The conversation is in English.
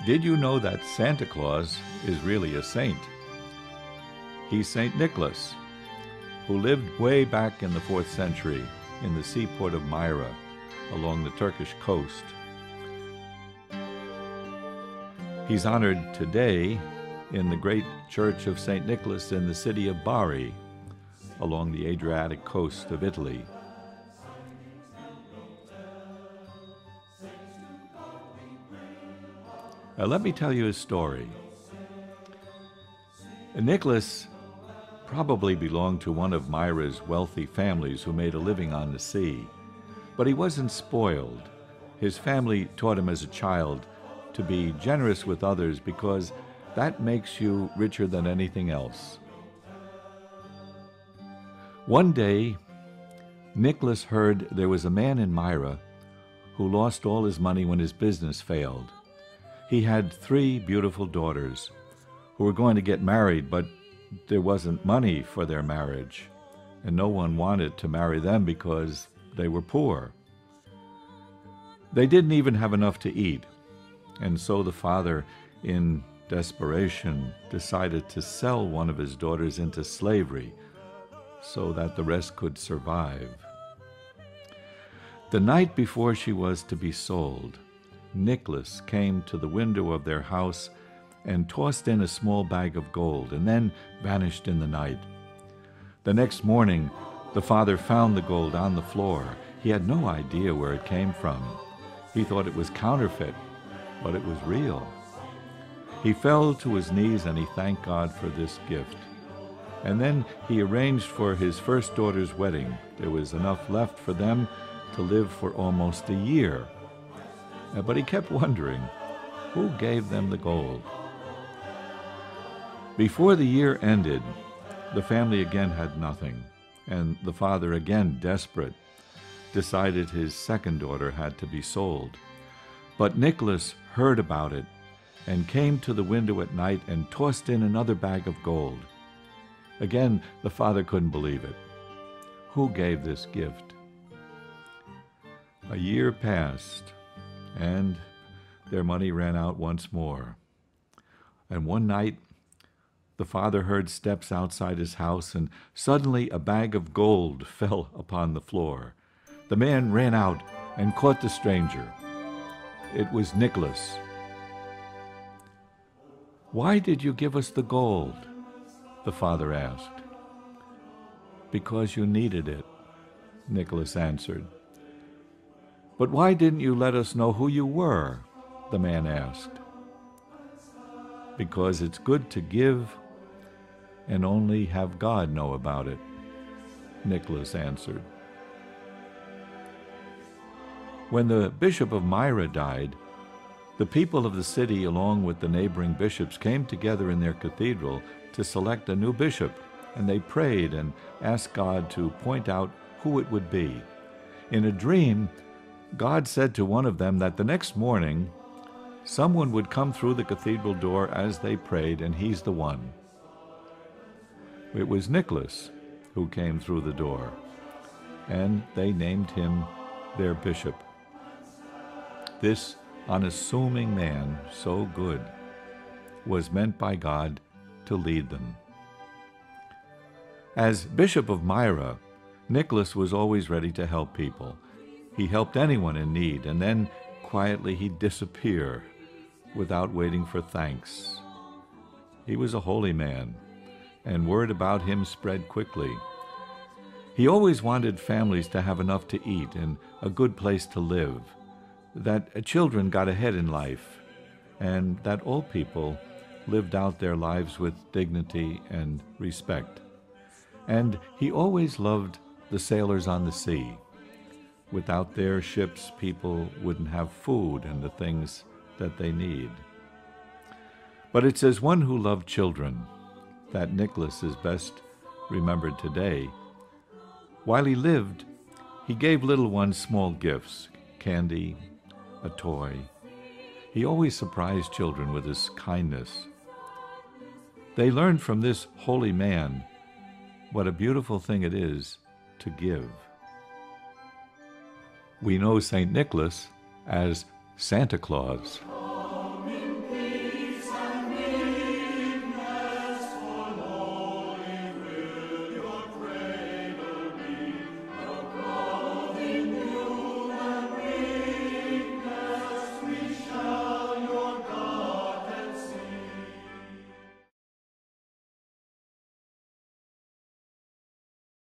Did you know that Santa Claus is really a saint? He's St. Nicholas, who lived way back in the 4th century in the seaport of Myra along the Turkish coast. He's honored today in the great Church of St. Nicholas in the city of Bari along the Adriatic coast of Italy. Let me tell you a story. Nicholas probably belonged to one of Myra's wealthy families who made a living on the sea, but he wasn't spoiled. His family taught him as a child to be generous with others because that makes you richer than anything else. One day, Nicholas heard there was a man in Myra who lost all his money when his business failed. He had 3 beautiful daughters who were going to get married, but there wasn't money for their marriage, and no one wanted to marry them because they were poor. They didn't even have enough to eat, and so the father, in desperation, decided to sell one of his daughters into slavery so that the rest could survive. The night before she was to be sold, Nicholas came to the window of their house and tossed in a small bag of gold and then vanished in the night. The next morning, the father found the gold on the floor. He had no idea where it came from. He thought it was counterfeit, but it was real. He fell to his knees and he thanked God for this gift. And then he arranged for his first daughter's wedding. There was enough left for them to live for almost a year. But he kept wondering, who gave them the gold? Before the year ended, the family again had nothing, and the father, again desperate, decided his second daughter had to be sold. But Nicholas heard about it and came to the window at night and tossed in another bag of gold. Again, the father couldn't believe it. Who gave this gift? A year passed, and their money ran out once more. And one night, the father heard steps outside his house, and suddenly a bag of gold fell upon the floor. The man ran out and caught the stranger. It was Nicholas. "Why did you give us the gold?" the father asked. "Because you needed it," Nicholas answered. "But why didn't you let us know who you were?" the man asked. "Because it's good to give and only have God know about it," Nicholas answered. When the Bishop of Myra died, the people of the city, along with the neighboring bishops, came together in their cathedral to select a new bishop, and they prayed and asked God to point out who it would be. In a dream, God said to one of them that the next morning, someone would come through the cathedral door as they prayed, and he's the one. It was Nicholas who came through the door, and they named him their bishop. This unassuming man, so good, was meant by God to lead them. As Bishop of Myra, Nicholas was always ready to help people. He helped anyone in need, and then quietly he'd disappear without waiting for thanks. He was a holy man, and word about him spread quickly. He always wanted families to have enough to eat and a good place to live, that children got ahead in life, and that old people lived out their lives with dignity and respect. And he always loved the sailors on the sea. Without their ships, people wouldn't have food and the things that they need. But it's as one who loved children that Nicholas is best remembered today. While he lived, he gave little ones small gifts, candy, a toy. He always surprised children with his kindness. They learned from this holy man what a beautiful thing it is to give. We know St. Nicholas as Santa Claus.